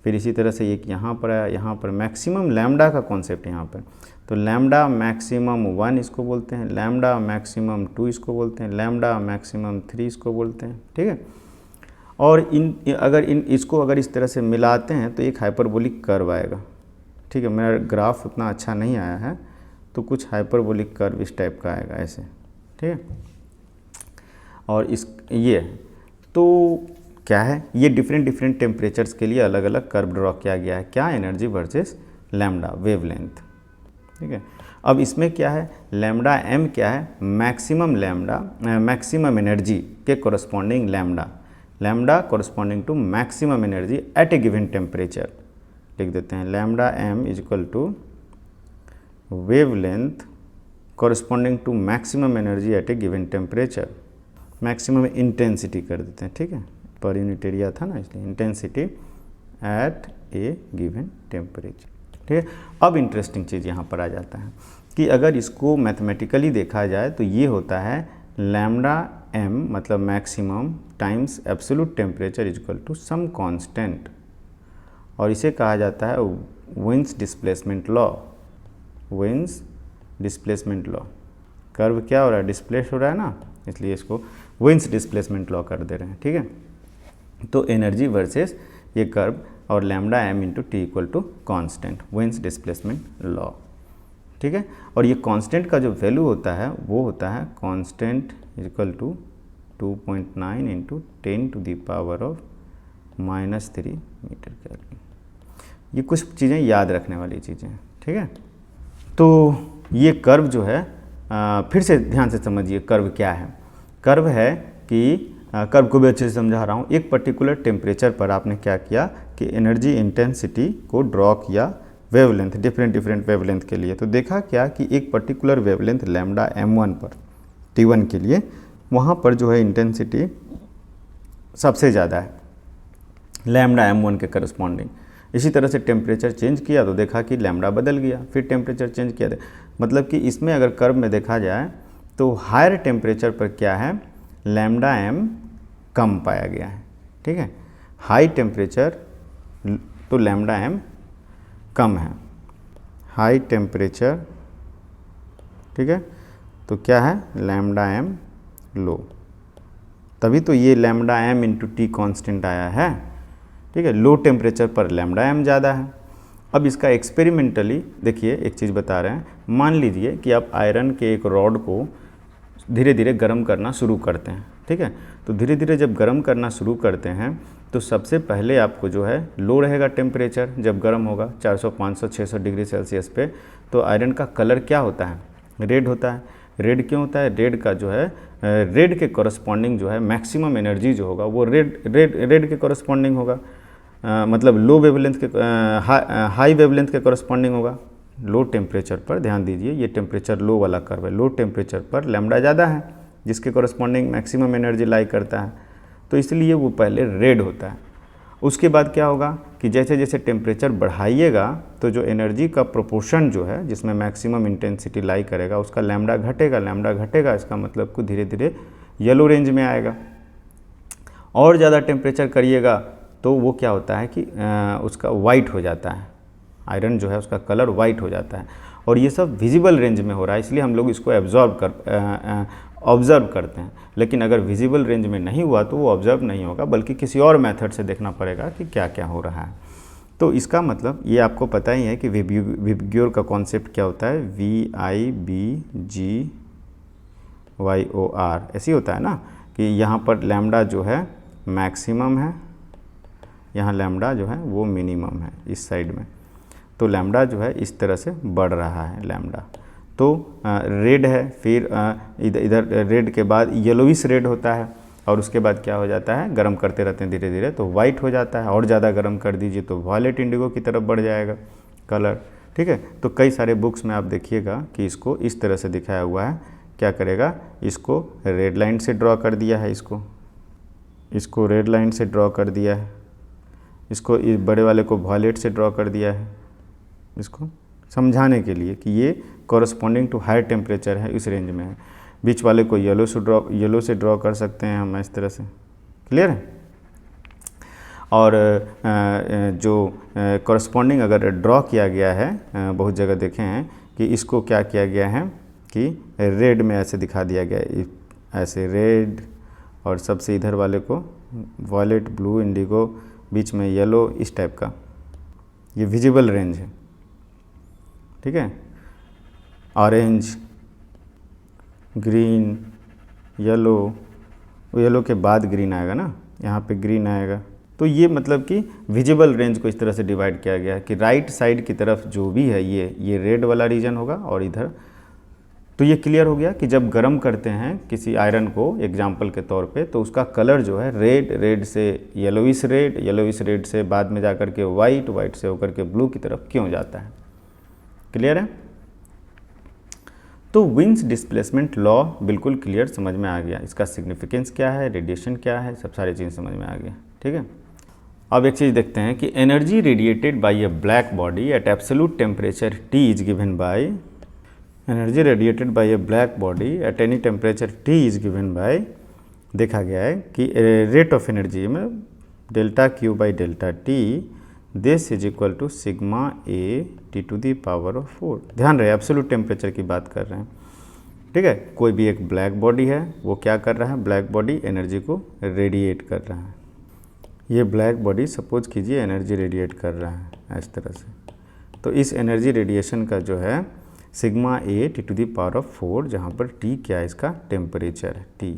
फिर इसी तरह से एक यहाँ पर आया, यहाँ पर मैक्सिमम लैम्डा का कॉन्सेप्ट यहाँ पर। तो लैम्डा मैक्सिमम 1 इसको बोलते हैं, लैम्डा मैक्सिमम 2 इसको बोलते हैं, लैम्डा मैक्सिमम 3 इसको बोलते हैं, ठीक है। और इसको अगर इस तरह से मिलाते हैं तो एक हाइपरबोलिक कर्व आएगा, ठीक है। मेरा ग्राफ उतना अच्छा नहीं आया है, तो कुछ हाइपरबोलिक कर्व इस टाइप का आएगा ऐसे, ठीक है। और ये तो क्या है, ये डिफरेंट टेम्परेचर्स के लिए अलग अलग कर्व ड्रॉ किया गया है। क्या, एनर्जी वर्सेस लैम्डा वेवलेंथ, ठीक है। अब इसमें क्या है, लैम्डा m क्या है, मैक्सिमम लैम्डा मैक्सिमम एनर्जी के corresponding lambda, lambda corresponding to maximum energy at a given temperature. लिख देते हैं lambda m is equal to wavelength corresponding to maximum energy at a given temperature. Maximum intensity कर देते हैं, ठीक है, पर यूनिट एरिया था ना इसलिए intensity at a given temperature, ठीक है। अब इंटरेस्टिंग चीज़ यहाँ पर आ जाता है कि अगर इसको मैथमेटिकली देखा जाए तो ये होता है लैम्डा m मतलब maximum times absolute temperature is equal to some constant, और इसे कहा जाता है Wien's displacement law. Wien's displacement law, curve क्या हो रहा है, डिस्प्लेस हो रहा है ना, इसलिए इसको विन्स डिस्प्लेसमेंट लॉ कर दे रहे हैं, ठीक है। तो एनर्जी वर्सेस ये कर्व और lambda m into T equal to constant, Wien's displacement law, ठीक है। और ये कांस्टेंट का जो वैल्यू होता है वो होता है constant is equal to 2.9 into 10 to the power of -3 metre kelvin. ये कुछ चीज़ें याद रखने वाली चीज़ें हैं, ठीक है। तो ये कर्व जो है फिर से ध्यान से समझिए कर्व क्या है। कर्व है कि कर्व को भी अच्छे से समझा रहा हूँ। एक पर्टिकुलर टेम्परेचर पर आपने क्या किया कि एनर्जी इंटेंसिटी को ड्रॉ किया वेवलेंथ, डिफरेंट वेवलेंथ के लिए। तो देखा क्या कि एक पर्टिकुलर वेवलेंथ लैम्डा m1 पर T1 के लिए वहाँ पर जो है इंटेंसिटी सबसे ज़्यादा है लैम्डा m1 के करस्पॉन्डिंग। इसी तरह से टेम्परेचर चेंज किया तो देखा कि लैम्डा बदल गया, फिर टेम्परेचर चेंज किया। मतलब कि इसमें अगर कर्व में देखा जाए तो हायर टेम्परेचर पर क्या है, लैम्डा m कम पाया गया है, ठीक है। हाई टेम्परेचर तो लैम्डा m कम है, हाई टेम्परेचर, ठीक है, तो क्या है लैम्डा m लो। तभी तो ये lambda m into T constant आया है, ठीक है। लो टेम्परेचर पर लैम्डा m ज़्यादा है। अब इसका एक्सपेरिमेंटली देखिए एक चीज़ बता रहे हैं। मान लीजिए कि आप आयरन के एक रॉड को धीरे धीरे गर्म करना शुरू करते हैं, ठीक है। तो धीरे धीरे जब गर्म करना शुरू करते हैं तो सबसे पहले आपको जो है लो रहेगा टेम्परेचर, जब गर्म होगा 400 500 600 डिग्री सेल्सियस पे, तो आयरन का कलर क्या होता है, रेड होता है। रेड क्यों होता है, रेड का जो है रेड के कॉरस्पॉन्डिंग जो है मैक्सिमम एनर्जी जो होगा वो रेड के कॉरस्पॉन्डिंग होगा, मतलब लो वेवलेंथ के हाई वेवलेंथ के कॉरस्पॉन्डिंग होगा। लो टेम्परेचर पर ध्यान दीजिए, ये टेम्परेचर लो वाला कर्व है, लो टेम्परेचर पर लैम्डा ज़्यादा है जिसके कॉरस्पॉन्डिंग मैक्सिमम एनर्जी लाई करता है, तो इसलिए वो पहले रेड होता है। उसके बाद क्या होगा कि जैसे जैसे टेम्परेचर बढ़ाइएगा तो जो एनर्जी का प्रोपोर्शन जो है जिसमें मैक्सिमम इंटेंसिटी लाई करेगा उसका लैम्डा घटेगा, लैम्डा घटेगा, इसका मतलब को धीरे धीरे येलो रेंज में आएगा। और ज़्यादा टेम्परेचर करिएगा तो वो क्या होता है कि उसका वाइट हो जाता है, आयरन जो है उसका कलर वाइट हो जाता है। और ये सब विजिबल रेंज में हो रहा है, इसलिए हम लोग इसको ऑब्ज़र्व करते हैं। लेकिन अगर विजिबल रेंज में नहीं हुआ तो वो ऑब्ज़र्व नहीं होगा, बल्कि किसी और मेथड से देखना पड़ेगा कि क्या क्या हो रहा है। तो इसका मतलब ये आपको पता ही है कि विबग्योर का कॉन्सेप्ट क्या होता है, VIBGYOR ऐसे ही होता है ना, कि यहाँ पर लैम्डा जो है मैक्सिमम है, यहाँ लैम्डा जो है वो मिनिमम है इस साइड में। तो लैम्डा जो है इस तरह से बढ़ रहा है लैम्डा। तो रेड है, फिर इधर रेड के बाद येलोइश रेड होता है, और उसके बाद क्या हो जाता है, गर्म करते रहते हैं धीरे धीरे तो वाइट हो जाता है। और ज़्यादा गर्म कर दीजिए तो वॉयलेट इंडिगो की तरफ बढ़ जाएगा कलर। ठीक है, तो कई सारे बुक्स में आप देखिएगा कि इसको इस तरह से दिखाया हुआ है। क्या करेगा, इसको रेड लाइन से ड्रॉ कर दिया है, इसको रेड लाइन से ड्रॉ कर दिया है, इसको इस बड़े वाले को वॉयलेट से ड्रॉ कर दिया है, इसको समझाने के लिए कि ये कॉरस्पॉन्डिंग टू हायर टेम्परेचर है, इस रेंज में है। बीच वाले को येलो से ड्रॉ कर सकते हैं हम इस तरह से। क्लियर है। और जो कॉरस्पॉन्डिंग अगर ड्रॉ किया गया है, बहुत जगह देखे हैं कि इसको क्या किया गया है कि रेड में ऐसे दिखा दिया गया है, ऐसे रेड, और सबसे इधर वाले को वॉयलेट, ब्लू, इंडिगो, बीच में येलो, इस टाइप का। ये विजिबल रेंज है। ठीक है, ऑरेंज, ग्रीन, येलो के बाद ग्रीन आएगा ना, यहाँ पे ग्रीन आएगा। तो ये मतलब कि विजिबल रेंज को इस तरह से डिवाइड किया गया है कि राइट साइड की तरफ जो भी है ये रेड वाला रीजन होगा, और इधर। तो ये क्लियर हो गया कि जब गर्म करते हैं किसी आयरन को एग्जाम्पल के तौर पे, तो उसका कलर जो है रेड से येलोइश रेड से बाद में जाकर के वाइट से होकर के ब्लू की तरफ क्यों जाता है। क्लियर है। तो विंस डिस्प्लेसमेंट लॉ बिल्कुल क्लियर समझ में आ गया, इसका सिग्निफिकेंस क्या है, रेडिएशन क्या है, सब सारी चीज़ समझ में आ गया। ठीक है, अब एक चीज़ देखते हैं कि energy radiated by a black body at absolute temperature T is given by, energy radiated by a black body at any temperature T is given by, देखा गया है कि रेट ऑफ एनर्जी में delta Q by delta T this is equal to sigma A T to the power of 4। ध्यान रहे एब्सोल्यूट टेम्परेचर की बात कर रहे हैं। ठीक है, कोई भी एक ब्लैक बॉडी है, वो क्या कर रहा है, ब्लैक बॉडी एनर्जी को रेडिएट कर रहा है। ये ब्लैक बॉडी सपोज कीजिए एनर्जी रेडिएट कर रहा है इस तरह से। तो इस एनर्जी रेडिएशन का जो है sigma A T to the power of 4, जहाँ पर T क्या है, इसका टेम्परेचर है T।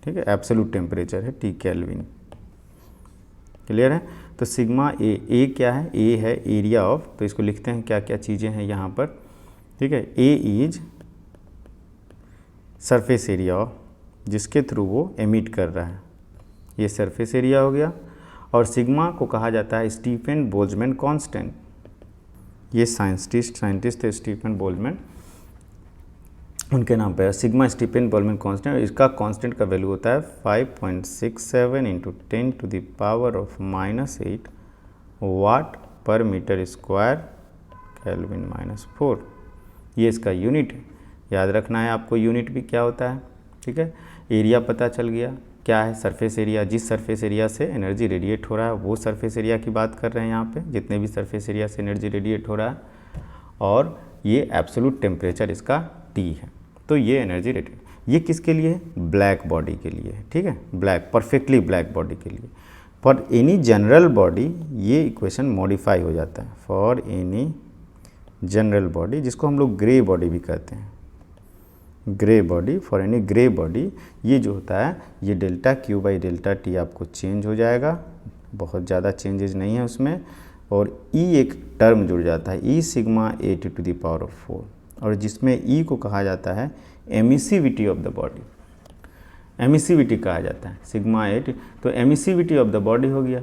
ठीक है, एब्सोल्यूट टेम्परेचर है T केल्विन। क्लियर है। तो सिग्मा A क्या है, A है एरिया ऑफ, तो इसको लिखते हैं क्या क्या चीज़ें हैं यहाँ पर। ठीक है, A is surface area of, जिसके थ्रू वो एमिट कर रहा है, ये सरफेस एरिया हो गया। और सिग्मा को कहा जाता है स्टीफन बोल्ट्जमैन कांस्टेंट। ये साइंटिस्ट थे स्टीफन बोल्ट्जमैन, उनके नाम पे है सिग्मा स्टीफन बोल्ट्जमैन कांस्टेंट। इसका कांस्टेंट का वैल्यू होता है 5.67 into 10 to the power of -8 watt per metre square kelvin -4। ये इसका यूनिट है, याद रखना है आपको यूनिट भी क्या होता है। ठीक है, एरिया पता चल गया क्या है, सरफेस एरिया, जिस सरफेस एरिया से एनर्जी रेडिएट हो रहा है वो सरफेस एरिया की बात कर रहे हैं यहाँ पे, जितने भी सरफेस एरिया से एनर्जी रेडिएट हो रहा है। और ये एब्सोल्यूट टेम्परेचर इसका T है। तो ये एनर्जी रेडिएट, ये किसके लिए है, ब्लैक बॉडी के लिए है। ठीक है, ब्लैक, परफेक्टली ब्लैक बॉडी के लिए। फॉर एनी जनरल बॉडी ये इक्वेशन मॉडिफाई हो जाता है, फॉर एनी जनरल बॉडी, जिसको हम लोग ग्रे बॉडी भी कहते हैं, grey body, for any grey body, ये जो होता है ये delta Q by delta T आपको चेंज हो जाएगा, बहुत ज़्यादा चेंजेस नहीं है उसमें। और E एक टर्म जुड़ जाता है, E sigma A T to the power of 4, और जिसमें E को कहा जाता है emissivity of the body, emissivity कहा जाता है सिग्मा A T। तो एमिसिविटी ऑफ द बॉडी हो गया।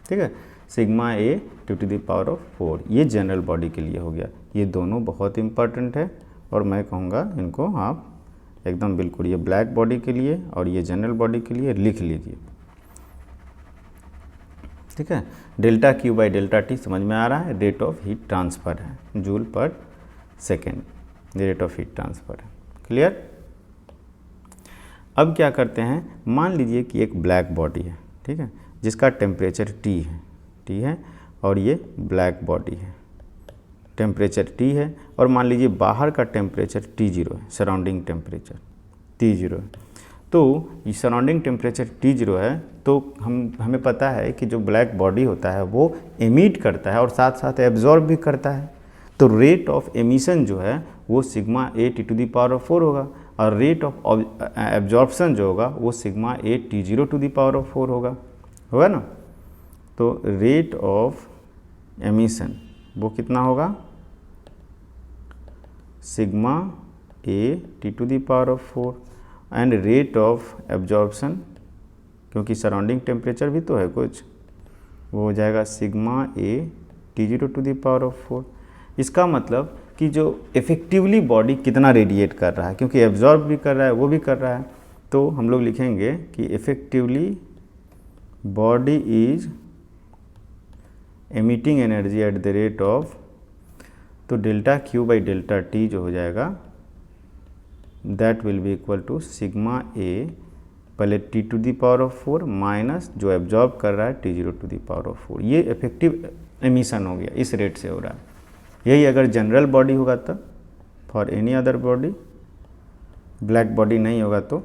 ठीक है, sigma A T to the power of 4, ये जनरल बॉडी के लिए हो गया। ये दोनों बहुत इंपॉर्टेंट है, और मैं कहूँगा इनको आप एकदम बिल्कुल, ये ब्लैक बॉडी के लिए और ये जनरल बॉडी के लिए लिख लीजिए। ठीक है, delta Q by delta T समझ में आ रहा है, रेट ऑफ हीट ट्रांसफ़र है, जूल पर second, rate of heat transfer है। क्लियर। अब क्या करते हैं, मान लीजिए कि एक ब्लैक बॉडी है, ठीक है, जिसका टेम्परेचर T है और ये ब्लैक बॉडी है, टेम्परेचर T है, और मान लीजिए बाहर का टेम्परेचर T0 है, सराउंडिंग टेम्परेचर T0 है। तो ये सराउंडिंग टेम्परेचर T0 है, तो हमें पता है कि जो ब्लैक बॉडी होता है वो एमिट करता है और साथ साथ एब्जॉर्ब भी करता है। तो रेट ऑफ एमिशन जो है वो सिग्मा A T⁴ होगा, और रेट ऑफ एब्जॉर्प्शन जो होगा वो सिग्मा A T⁴ होगा ना। तो रेट ऑफ एमिशन वो कितना होगा, sigma A T⁴, and rate of absorption, क्योंकि सराउंडिंग टेम्परेचर भी तो है कुछ, वो हो जाएगा सिग्मा A T⁴। इसका मतलब कि जो इफ़ेक्टिवली बॉडी कितना रेडिएट कर रहा है, क्योंकि एब्जॉर्ब भी कर रहा है वो भी कर रहा है, तो हम लोग लिखेंगे कि effectively body is emitting energy at the rate of, तो delta Q by delta T जो हो जाएगा that will be equal to sigma A पहले T⁴ माइनस जो एब्जॉर्ब कर रहा है T⁴। ये इफेक्टिव एमिशन हो गया, इस रेट से हो रहा है। यही अगर जनरल बॉडी होगा तब, for any other body, black body नहीं होगा तो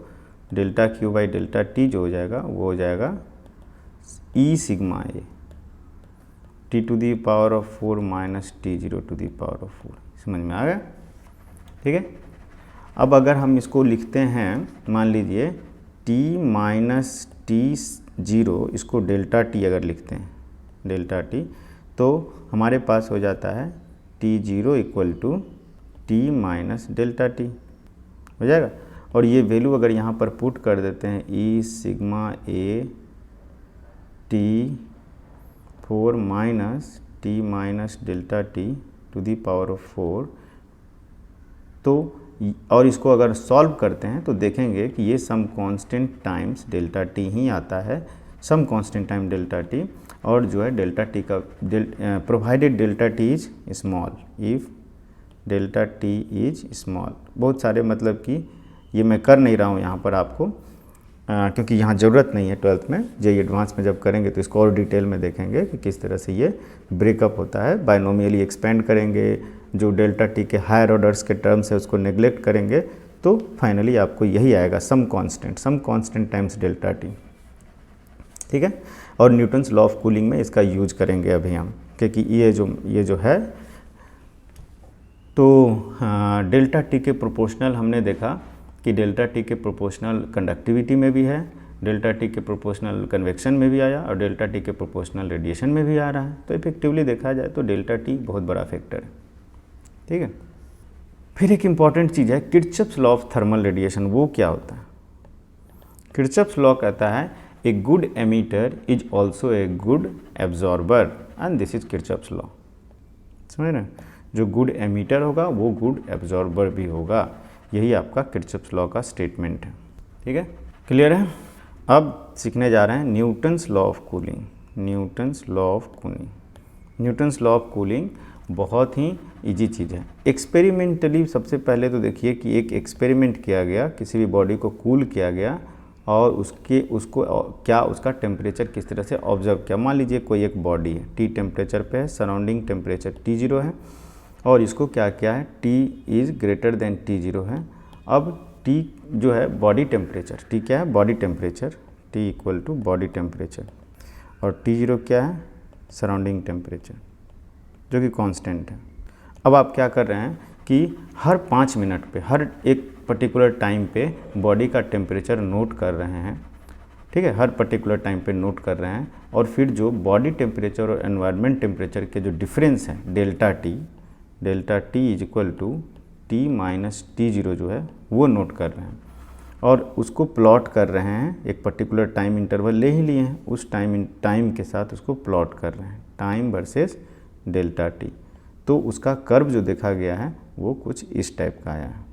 delta Q by delta T जो हो जाएगा वो हो जाएगा E sigma A T⁴ minus T⁴। समझ में आ गया, ठीक है। अब अगर हम इसको लिखते हैं, मान लीजिए T माइनस T0, इसको डेल्टा T अगर लिखते हैं, डेल्टा T, तो हमारे पास हो जाता है T0 equal to T minus delta T हो जाएगा। और ये वैल्यू अगर यहाँ पर पुट कर देते हैं, E sigma A T⁴ minus T minus delta T⁴, तो और इसको अगर सॉल्व करते हैं तो देखेंगे कि ये some constant times delta T ही आता है, some constant time delta T, और जो है डेल्टा T का provided delta T is small, if delta T is small. बहुत सारे मतलब कि ये मैं कर नहीं रहा हूँ यहाँ पर आपको, क्योंकि यहाँ ज़रूरत नहीं है। 12th में JEE एडवांस में जब करेंगे तो इसको और डिटेल में देखेंगे कि किस तरह से ये ब्रेकअप होता है। बायनोमियली एक्सपेंड करेंगे, जो डेल्टा T के हायर ऑर्डर्स के टर्म्स है उसको नेग्लेक्ट करेंगे, तो फाइनली आपको यही आएगा, some constant times delta T, ठीक है। और न्यूटन्स लॉ ऑफ कूलिंग में इसका यूज करेंगे अभी हम, क्योंकि ये जो है, तो डेल्टा T के प्रोपोर्शनल हमने देखा कि डेल्टा T के प्रोपोर्शनल कंडक्टिविटी में भी है, डेल्टा T के प्रोपोर्शनल कन्वेक्शन में भी आया, और डेल्टा T के प्रोपोर्शनल रेडिएशन में भी आ रहा है। तो इफेक्टिवली देखा जाए तो डेल्टा T बहुत बड़ा फैक्टर है, ठीक है। फिर एक इम्पॉर्टेंट चीज़ है Kirchhoff's law of thermal radiation. वो क्या होता है? किरचॉफ्स लॉ कहता है a good emitter is also a good absorber, and this is Kirchhoff's law. समझ रहे हैं? जो गुड एमीटर होगा वो गुड एब्जॉर्बर भी होगा। यही आपका किरचॉफ्स लॉ का स्टेटमेंट है, ठीक है। क्लियर है? अब सीखने जा रहे हैं Newton's law of cooling. Newton's law of cooling, Newton's law of cooling बहुत ही इजी चीज़ है। एक्सपेरिमेंटली सबसे पहले तो देखिए कि एक एक्सपेरिमेंट किया गया, किसी भी बॉडी को कूल किया गया और उसका टेम्परेचर किस तरह से ऑब्जर्व किया। मान लीजिए कोई एक बॉडी है, T टेम्परेचर पे है, सराउंडिंग टेम्परेचर T0 है, और इसको क्या किया है, T is greater than T0 है। अब T जो है बॉडी टेम्परेचर, T क्या है, body temperature, T equal to body temperature, और T0 क्या है, सराउंडिंग टेम्परेचर, जो कि कांस्टेंट है। अब आप क्या कर रहे हैं कि हर 5 मिनट पे, हर एक पर्टिकुलर टाइम पे बॉडी का टेम्परेचर नोट कर रहे हैं, ठीक है, हर पर्टिकुलर टाइम पे नोट कर रहे हैं, और फिर जो बॉडी टेम्परेचर और एनवायरनमेंट टेम्परेचर के जो डिफरेंस है delta T is equal to T minus T0 जो है वो नोट कर रहे हैं, और उसको प्लॉट कर रहे हैं। एक पर्टिकुलर टाइम इंटरवल ले ही लिए हैं, उस टाइम के साथ उसको प्लॉट कर रहे हैं, टाइम वर्सेस डेल्टा T। तो उसका कर्व जो देखा गया है वो कुछ इस टाइप का आया है,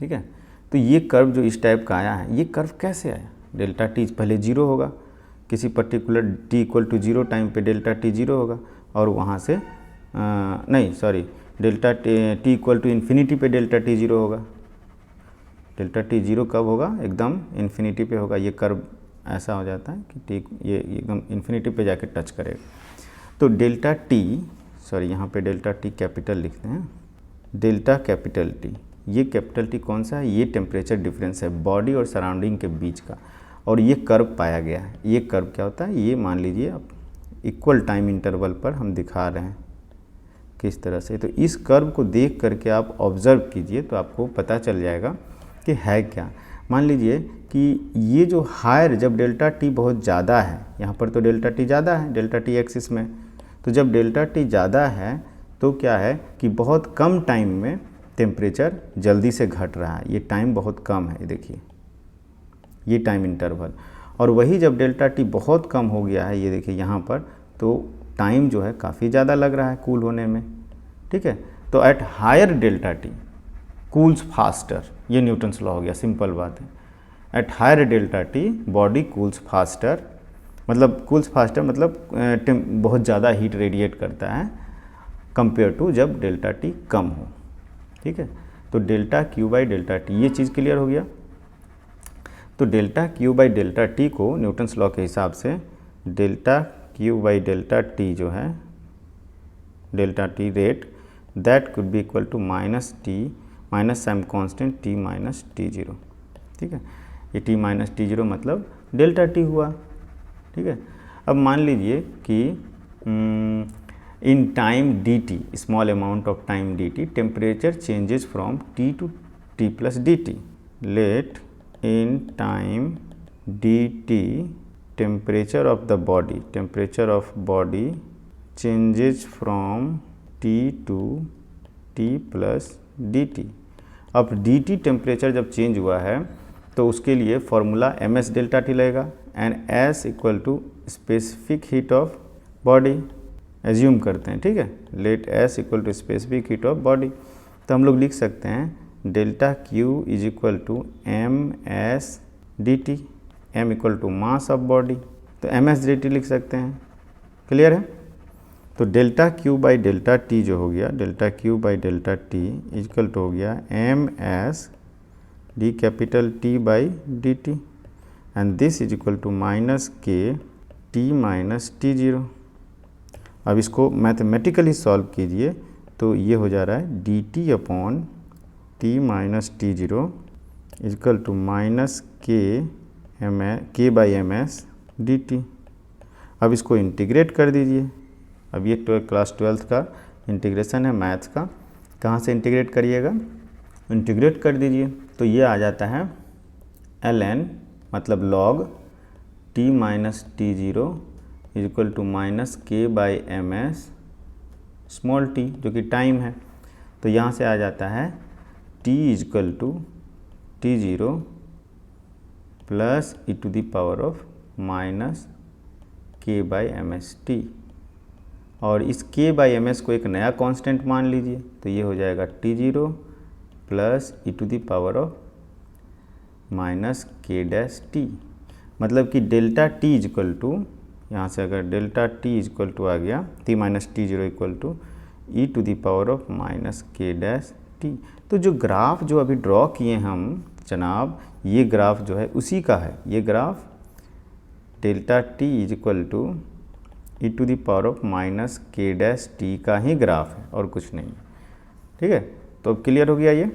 ठीक है। तो ये कर्व जो इस टाइप का आया है, ये कर्व कैसे आया? डेल्टा T पहले 0 होगा, किसी particular T equal to 0 time पे डेल्टा T 0 होगा, और वहाँ से delta T equal to infinity पे डेल्टा T 0 होगा, डेल्टा टी जीरो कब होगा, एकदम इन्फिनिटी पे होगा। ये कर्व ऐसा हो जाता है कि टी ये एकदम इन्फिनिटी पे जाके टच करेगा। तो डेल्टा टी, सॉरी यहाँ पे डेल्टा टी कैपिटल लिखते हैं, डेल्टा कैपिटल टी, ये कैपिटल टी कौन सा है, ये टेम्परेचर डिफरेंस है बॉडी और सराउंडिंग के बीच का, और ये कर्व पाया गया है। ये कर्व क्या होता है, ये मान लीजिए आप इक्वल टाइम इंटरवल पर हम दिखा रहे हैं किस तरह से। तो इस कर्व को देख करके आप ऑब्ज़र्व कीजिए तो आपको पता चल जाएगा कि है क्या। मान लीजिए कि ये जो हायर, जब डेल्टा टी बहुत ज़्यादा है, यहाँ पर तो डेल्टा टी ज़्यादा है, डेल्टा टी एक्सिस में, तो जब डेल्टा टी ज़्यादा है तो क्या है कि बहुत कम टाइम में टेम्परेचर जल्दी से घट रहा है। ये टाइम बहुत कम है, देखिए ये टाइम इंटरवल। और वही जब डेल्टा टी बहुत कम हो गया है, ये देखिए यहाँ पर, तो टाइम जो है काफ़ी ज़्यादा लग रहा है कूल होने में, ठीक है। तो at higher delta T cools faster, ये न्यूटन्स लॉ हो गया, सिंपल बात है। At higher delta T body cools faster, मतलब कूल्स फास्टर मतलब बहुत ज़्यादा हीट रेडिएट करता है कंपेयर टू जब डेल्टा टी कम हो, ठीक है। तो delta Q by delta T, ये चीज़ क्लियर हो गया। तो delta Q by delta T को न्यूटन्स लॉ के हिसाब से delta Q by delta T जो है, delta T rate, that could be equal to minus T minus some constant T minus T zero, ठीक है। ये टी माइनस टी जीरो मतलब डेल्टा टी हुआ, ठीक है। अब मान लीजिए कि in time D T, small amount of time D T, temperature changes from T to T plus D T. Let in time D T temperature of the body, temperature of body changes from T to T plus D T. अब डी टी टेम्परेचर जब चेंज हुआ है तो उसके लिए formula M S delta T लगेगा, and S equal to specific heat of body, assume करते हैं, ठीक है। Let S equal to specific heat of body, तो हम लोग लिख सकते हैं delta Q is equal to M S D T, M equal to mass of body, तो एम एस डी टी लिख सकते हैं। क्लियर है। तो delta Q by delta T जो हो गया, delta Q by delta T equal to हो गया M S D capital T by D T, and this is equal to minus K T minus T zero. अब इसको मैथमेटिकली सॉल्व कीजिए तो ये हो जा रहा है D T upon T minus T zero equal to minus K by M S D T. अब इसको इंटीग्रेट कर दीजिए। अब ये क्लास 12th का इंटीग्रेशन है मैथ्स का, कहाँ से इंटीग्रेट करिएगा, इंटीग्रेट कर दीजिए तो ये आ जाता है ln मतलब log t minus T zero is equal to minus K by M S small T, जो कि टाइम है। तो यहाँ से आ जाता है t is equal to T zero plus E to the power of minus K by M S T, और इस के बाई एम एस को एक नया कांस्टेंट मान लीजिए, तो ये हो जाएगा T zero plus E to the power of minus K dash T, मतलब कि delta T is equal to, यहाँ से अगर delta T is equal to आ गया T minus T zero equal to E to the power of minus K dash T. तो जो ग्राफ जो अभी ड्रॉ किए हम जनाब, ये ग्राफ जो है उसी का है। ये graph delta T is equal to E to the power of minus K dash T का ही ग्राफ है और कुछ नहीं, ठीक है। तो अब क्लियर हो गया, ये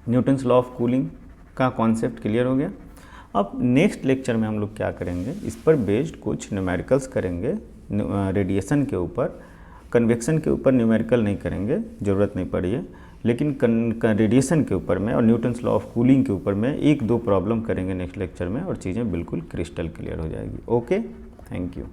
न्यूटन्स लॉ ऑफ कूलिंग का कॉन्सेप्ट क्लियर हो गया। अब नेक्स्ट लेक्चर में हम लोग क्या करेंगे, इस पर बेस्ड कुछ न्यूमेरिकल्स करेंगे, रेडिएशन के ऊपर। कन्वेक्शन के ऊपर न्यूमेरिकल नहीं करेंगे, ज़रूरत नहीं पड़ी है, लेकिन रेडिएशन के ऊपर में और न्यूटन्स लॉ ऑफ कूलिंग के ऊपर में एक दो प्रॉब्लम करेंगे नेक्स्ट लेक्चर में, और चीज़ें बिल्कुल क्रिस्टल क्लियर हो जाएगी। Okay, thank you.